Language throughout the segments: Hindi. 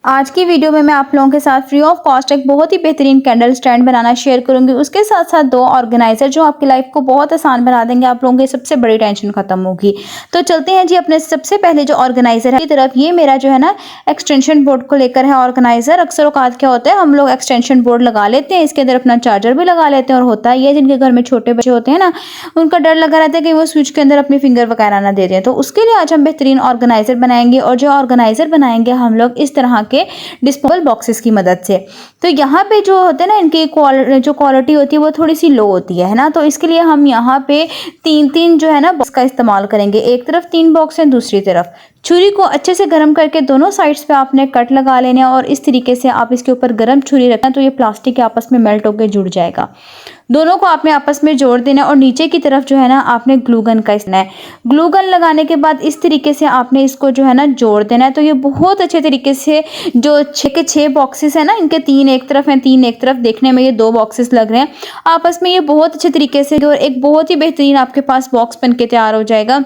आज की वीडियो में मैं आप लोगों के साथ फ्री ऑफ कॉस्ट एक बहुत ही बेहतरीन कैंडल स्टैंड बनाना शेयर करूंगी। उसके साथ साथ दो ऑर्गेनाइजर जो आपकी लाइफ को बहुत आसान बना देंगे, आप लोगों की सबसे बड़ी टेंशन खत्म होगी। तो चलते हैं जी अपने सबसे पहले जो ऑर्गेनाइजर है की तरफ। ये मेरा जो है ना एक्सटेंशन बोर्ड को लेकर है ऑर्गेनाइजर। अक्सर औकात क्या होता है, हम लोग एक्सटेंशन बोर्ड लगा लेते हैं, इसके अंदर अपना चार्जर भी लगा लेते हैं, और होता है ये जिनके घर में छोटे बच्चे होते हैं ना, उनका डर लगा रहता है कि वो स्विच के अंदर अपनी फिंगर वगैरह ना दे दें। तो उसके लिए आज हम बेहतरीन ऑर्गेनाइजर बनाएंगे, और जो ऑर्गेनाइजर बनाएंगे हम लोग इस तरह के डिस्पोजेबल बॉक्सेस की मदद से। तो यहाँ पे जो होते हैं ना, इनकी जो क्वालिटी होती है वो थोड़ी सी लो होती है ना। तो इसके लिए हम यहाँ पे तीन जो है ना बॉक्स का इस्तेमाल करेंगे। एक तरफ 3 बॉक्स हैं, दूसरी तरफ। छुरी को अच्छे से गर्म करके दोनों साइड्स पे आपने कट लगा लेने हैं, और इस तरीके से आप इसके ऊपर गर्म छुरी रखना तो ये प्लास्टिक के आपस में मेल्ट होकर जुड़ जाएगा। दोनों को आपने आपस में जोड़ देना, और नीचे की तरफ जो है ना आपने ग्लू गन का इस्तेमाल है। ग्लू गन लगाने के बाद इस तरीके से आपने इसको जो है ना जोड़ देना है। तो ये बहुत अच्छे तरीके से जो 6 के 6 बॉक्सेस है ना, इनके 3 एक तरफ हैं, 3 एक तरफ, देखने में ये 2 बॉक्सेस लग रहे हैं आपस में। ये बहुत अच्छे तरीके से और एक बहुत ही बेहतरीन आपके पास बॉक्स बन के तैयार हो जाएगा।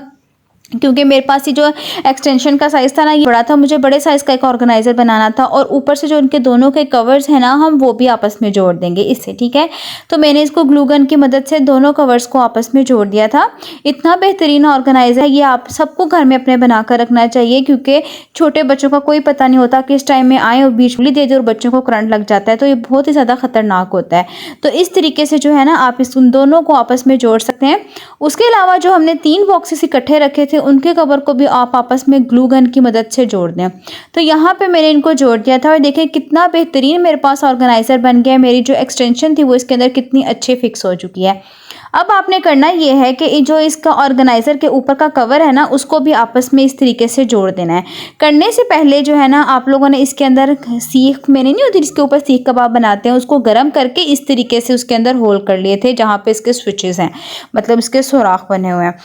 क्योंकि मेरे पास ये जो एक्सटेंशन का साइज़ था ना ये बड़ा था, मुझे बड़े साइज़ का एक ऑर्गेनाइजर बनाना था, और ऊपर से जो इनके दोनों के कवर्स हैं ना हम वो भी आपस में जोड़ देंगे इससे, ठीक है। तो मैंने इसको ग्लू गन की मदद से दोनों कवर्स को आपस में जोड़ दिया था। इतना बेहतरीन ऑर्गेनाइजर है, ये आप सबको घर में अपने बनाकर रखना चाहिए, क्योंकि छोटे बच्चों का कोई पता नहीं होता किस टाइम में आए और बिजली दे दे और बच्चों को करंट लग जाता है, तो ये बहुत ही ज़्यादा खतरनाक होता है। तो इस तरीके से जो है ना आप इस दोनों को आपस में जोड़ सकते हैं। उसके अलावा जो हमने 3 बॉक्सेस इकट्ठे रखे थे उनके कवर को भी आप आपस में ग्लू गन की मदद से जोड़ दें। तो यहाँ पे मैंने इनको जोड़ दिया था, और देखें कितना बेहतरीन मेरे पास ऑर्गेनाइजर बन गया। मेरी जो एक्सटेंशन थी वो इसके अंदर कितनी अच्छी फिक्स हो चुकी है। अब आपने करना ये है कि जो इसका ऑर्गेनाइजर के ऊपर का कवर है ना उसको भी आपस में इस तरीके से जोड़ देना है। करने से पहले जो है ना आप लोगों ने इसके अंदर सीख, मैंने नहीं होती जिसके ऊपर सीख कबाब बनाते हैं, उसको गर्म करके इस तरीके से उसके अंदर होल कर लिए थे जहाँ पे इसके स्विचेस हैं, मतलब इसके सुराख बने हुए हैं।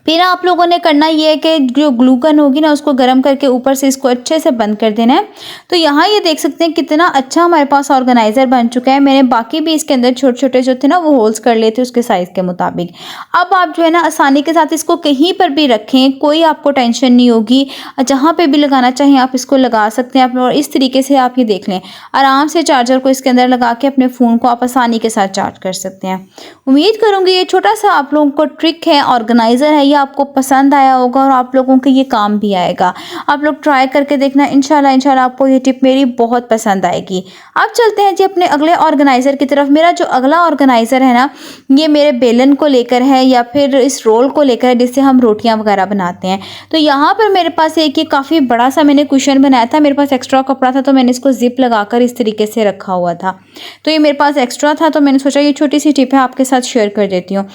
फिर आप लोगों ने करना ये है कि जो ग्लू गन होगी ना उसको गर्म करके ऊपर से इसको अच्छे से बंद कर देना है। तो यहाँ ये देख सकते हैं कितना अच्छा हमारे पास ऑर्गेनाइजर बन चुका है। मैंने बाकी भी इसके अंदर छोटे छोटे जो थे ना वो होल्स कर लिए थे उसके साइज के मुताबिक। अब आप जो है ना आसानी के साथ इसको कहीं पर भी रखें, कोई आपको टेंशन नहीं होगी। जहाँ पे भी लगाना चाहिए आप इसको लगा सकते हैं। और इस तरीके से आप ये देख लें, आराम से चार्जर को इसके अंदर लगा के अपने फ़ोन को आप आसानी के साथ चार्ज कर सकते हैं। उम्मीद करूँगी ये छोटा सा आप लोगों को ट्रिक है, ऑर्गेनाइजर है, ये आपको पसंद आया होगा और आप लोगों के ये काम भी आएगा। आप लोग ट्राई करके देखना, इंशाल्लाह आपको ये टिप मेरी बहुत पसंद आएगी। अब चलते हैं जी अपने अगले ऑर्गेनाइजर की तरफ। मेरा जो अगला ऑर्गेनाइजर है ना ये मेरे बेलन को लेकर है, या फिर इस रोल को लेकर है जिससे हम रोटियां वगैरह बनाते हैं। तो यहाँ पर मेरे पास एक ये काफ़ी बड़ा सा मैंने कुशन बनाया था। मेरे पास एक्स्ट्रा कपड़ा था तो मैंने इसको जिप लगाकर इस तरीके से रखा हुआ था। तो ये मेरे पास एक्स्ट्रा था तो मैंने सोचा ये छोटी सी टिप है आपके साथ शेयर कर देती हूँ।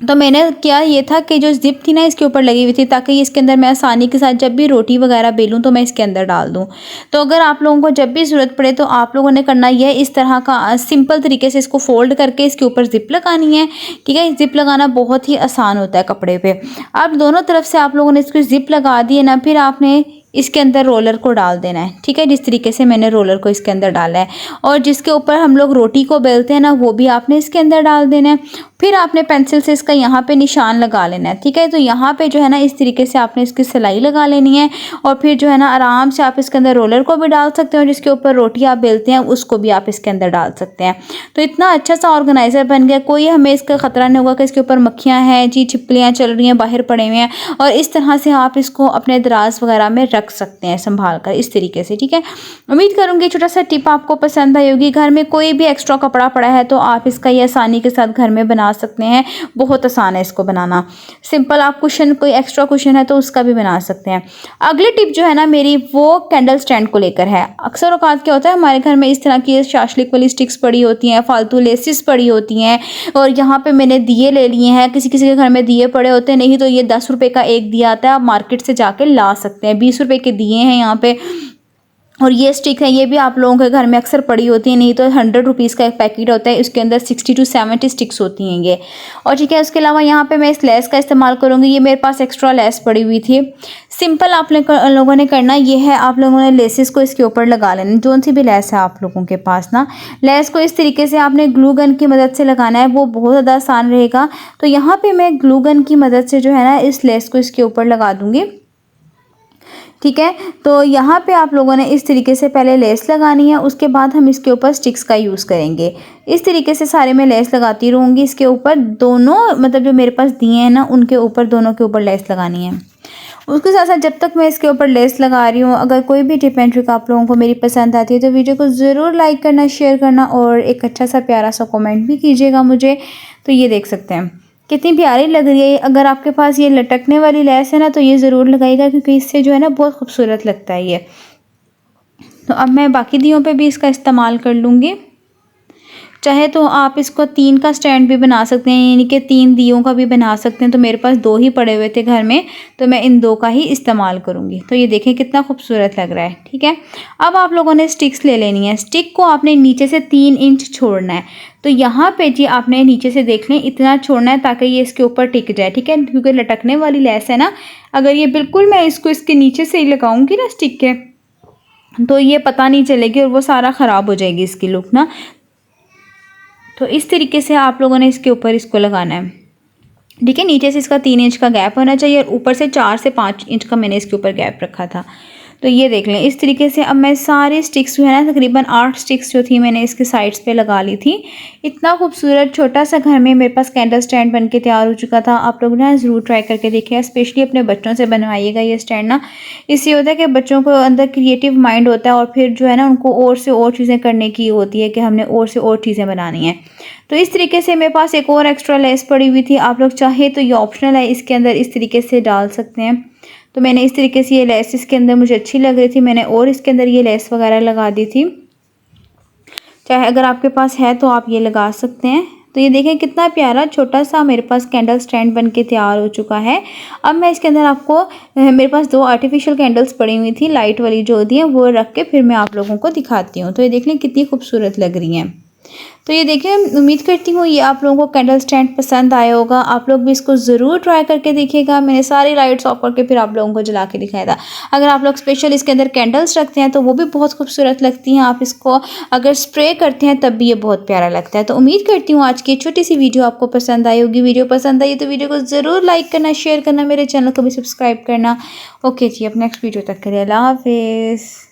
तो मैंने किया ये था कि जो जिप थी ना इसके ऊपर लगी हुई थी, ताकि इसके अंदर मैं आसानी के साथ जब भी रोटी वगैरह बेलूँ तो मैं इसके अंदर डाल दूँ। तो अगर आप लोगों को जब भी ज़रूरत पड़े तो आप लोगों ने करना यह है, इस तरह का सिंपल तरीके से इसको फोल्ड करके इसके ऊपर जिप लगानी है, ठीक है। जिप लगाना बहुत ही आसान होता है कपड़े पे। अब दोनों तरफ से आप लोगों ने इसको जिप लगा दी है ना, फिर आपने इसके अंदर रोलर को डाल देना है, ठीक है। जिस तरीके से मैंने रोलर को इसके अंदर डाला है, और जिसके ऊपर हम लोग रोटी को बेलते हैं ना वो भी आपने इसके अंदर डाल देना है। फिर आपने पेंसिल से इसका यहाँ पे निशान लगा लेना है, ठीक है। तो यहाँ पे जो है ना इस तरीके से आपने इसकी सिलाई लगा लेनी है, और फिर जो है ना आराम से आप इसके अंदर रोलर को भी डाल सकते हैं, और जिसके ऊपर रोटी आप बेलते हैं उसको भी आप इसके अंदर डाल सकते हैं। तो इतना अच्छा सा ऑर्गेनाइजर बन गया, कोई हमें इसका खतरा नहीं होगा कि इसके ऊपर मक्खियाँ हैं जी, छिपकलियाँ चल रही हैं, बाहर पड़े हुए हैं। और इस तरह से आप इसको अपने दराज वगैरह में रख सकते हैं संभाल कर इस तरीके से, ठीक है। उम्मीद करूंगी छोटा सा टिप आपको पसंद आई होगी। घर में कोई भी एक्स्ट्रा कपड़ा पड़ा है तो आप इसका ये आसानी के साथ घर में बना सकते हैं। बहुत आसान है इसको बनाना, सिंपल। आप कुशन, कोई एक्स्ट्रा कुशन है तो उसका भी बना सकते हैं। अगली टिप जो है ना मेरी वो कैंडल स्टैंड को लेकर है। अक्सर औकात क्या होता है हमारे घर में इस तरह की शाशलिक वाली स्टिक्स पड़ी होती हैं, फालतू लेसिस पड़ी होती हैं, और यहाँ पे मैंने दिए ले लिए हैं। किसी किसी के घर में दिए पड़े होते हैं, नहीं तो ये 10 रुपये का एक दिया आता है, आप मार्केट से जाके ला सकते हैं। 20 रुपये के दिए हैं यहाँ पे। और ये स्टिक है, ये भी आप लोगों के घर में अक्सर पड़ी होती है, नहीं तो 100 रुपीज़ का एक पैकेट होता है, उसके अंदर 60 to 70 स्टिक्स होती हैं ये। और ठीक है, उसके अलावा यहाँ पे मैं इस लेस का इस्तेमाल करूँगी। ये मेरे पास एक्स्ट्रा लेस पड़ी हुई थी। सिंपल आप लोगों ने करना ये है, आप लोगों ने लेसेस को इसके ऊपर लगा लेना, जो सी भी लेस है आप लोगों के पास ना। लेस को इस तरीके से आपने ग्लू गन की मदद से लगाना है, वो बहुत ज़्यादा आसान रहेगा। तो यहाँ पर मैं ग्लू गन की मदद से जो है ना इस लेस को इसके ऊपर लगा दूँगी। ठीक है। तो यहाँ पे आप लोगों ने इस तरीके से पहले लेस लगानी है, उसके बाद हम इसके ऊपर स्टिक्स का यूज़ करेंगे। इस तरीके से सारे मैं लेस लगाती रहूँगी इसके ऊपर, दोनों मतलब जो मेरे पास दिए हैं ना उनके ऊपर, दोनों के ऊपर लेस लगानी है। उसके साथ साथ जब तक मैं इसके ऊपर लेस लगा रही हूँ, अगर कोई भी टिप एंड ट्रिक आप लोगों को मेरी पसंद आती है तो वीडियो को ज़रूर लाइक करना, शेयर करना और एक अच्छा सा प्यारा सा कमेंट भी कीजिएगा मुझे। तो ये देख सकते हैं कितनी प्यारी लग रही है। अगर आपके पास ये लटकने वाली लेस है ना तो ये ज़रूर लगाइएगा, क्योंकि इससे जो है ना बहुत खूबसूरत लगता है ये। तो अब मैं बाकी दियों पे भी इसका इस्तेमाल कर लूँगी। चाहे तो आप इसको 3 का स्टैंड भी बना सकते हैं, यानी कि 3 दियों का भी बना सकते हैं। तो मेरे पास 2 ही पड़े हुए थे घर में, तो मैं इन 2 का ही इस्तेमाल करूँगी। तो ये देखें कितना खूबसूरत लग रहा है, ठीक है। अब आप लोगों ने स्टिक्स ले लेनी है। स्टिक को आपने नीचे से 3 इंच छोड़ना है। तो यहाँ पे जी आपने नीचे से देख लें इतना छोड़ना है ताकि ये इसके ऊपर टिक जाए, ठीक है। क्योंकि लटकने वाली लेस है ना, अगर ये बिल्कुल मैं इसको इसके नीचे से ही लगाऊंगी ना स्टिक के, तो ये पता नहीं चलेगी और वो सारा ख़राब हो जाएगी इसकी लुक ना। तो इस तरीके से आप लोगों ने इसके ऊपर इसको लगाना है, ठीक है। नीचे से इसका 3 इंच का गैप होना चाहिए और ऊपर से 4 से 5 इंच का मैंने इसके ऊपर गैप रखा था। तो ये देख लें इस तरीके से। अब मैं सारे स्टिक्स जो है ना, तकरीबन 8 स्टिक्स जो थी मैंने इसके साइड्स पे लगा ली थी। इतना खूबसूरत छोटा सा घर में मेरे पास कैंडल स्टैंड बन के तैयार हो चुका था। आप लोग ना ज़रूर ट्राई करके देखिएगा, स्पेशली अपने बच्चों से बनवाइएगा ये स्टैंड ना। इससे होता है कि बच्चों को अंदर क्रिएटिव माइंड होता है और फिर जो है ना उनको और से और चीज़ें करने की होती है कि हमने और से और चीज़ें बनानी है। तो इस तरीके से मेरे पास एक और एक्स्ट्रा लेस पड़ी हुई थी। आप लोग चाहे तो ये ऑप्शनल है, इसके अंदर इस तरीके से डाल सकते हैं। तो मैंने इस तरीके से ये लेस इसके अंदर मुझे अच्छी लग रही थी, मैंने और इसके अंदर ये लेस वगैरह लगा दी थी। चाहे अगर आपके पास है तो आप ये लगा सकते हैं। तो ये देखें कितना प्यारा छोटा सा मेरे पास कैंडल स्टैंड बन के तैयार हो चुका है। अब मैं इसके अंदर आपको मेरे पास 2 आर्टिफिशियल कैंडल्स पड़ी हुई थी, लाइट वाली जो होती हैं वो रख के फिर मैं आप लोगों को दिखाती हूँ। तो ये देख लें कितनी खूबसूरत लग रही हैं। तो ये देखिए, उम्मीद करती हूँ ये आप लोगों को कैंडल स्टैंड पसंद आया होगा। आप लोग भी इसको ज़रूर ट्राई करके देखिएगा। मैंने सारी लाइट्स ऑफ करके फिर आप लोगों को जला के दिखाया था। अगर आप लोग स्पेशल इसके अंदर कैंडल्स रखते हैं तो वो भी बहुत खूबसूरत लगती हैं। आप इसको अगर स्प्रे करते हैं तब भी ये बहुत प्यारा लगता है। तो उम्मीद करती हूँ आज की छोटी सी वीडियो आपको पसंद आई होगी। वीडियो पसंद आई तो वीडियो को ज़रूर लाइक करना, शेयर करना, मेरे चैनल को भी सब्सक्राइब करना। ओके जी, अब नेक्स्ट वीडियो तक के लिए अल्लाह हाफिज़।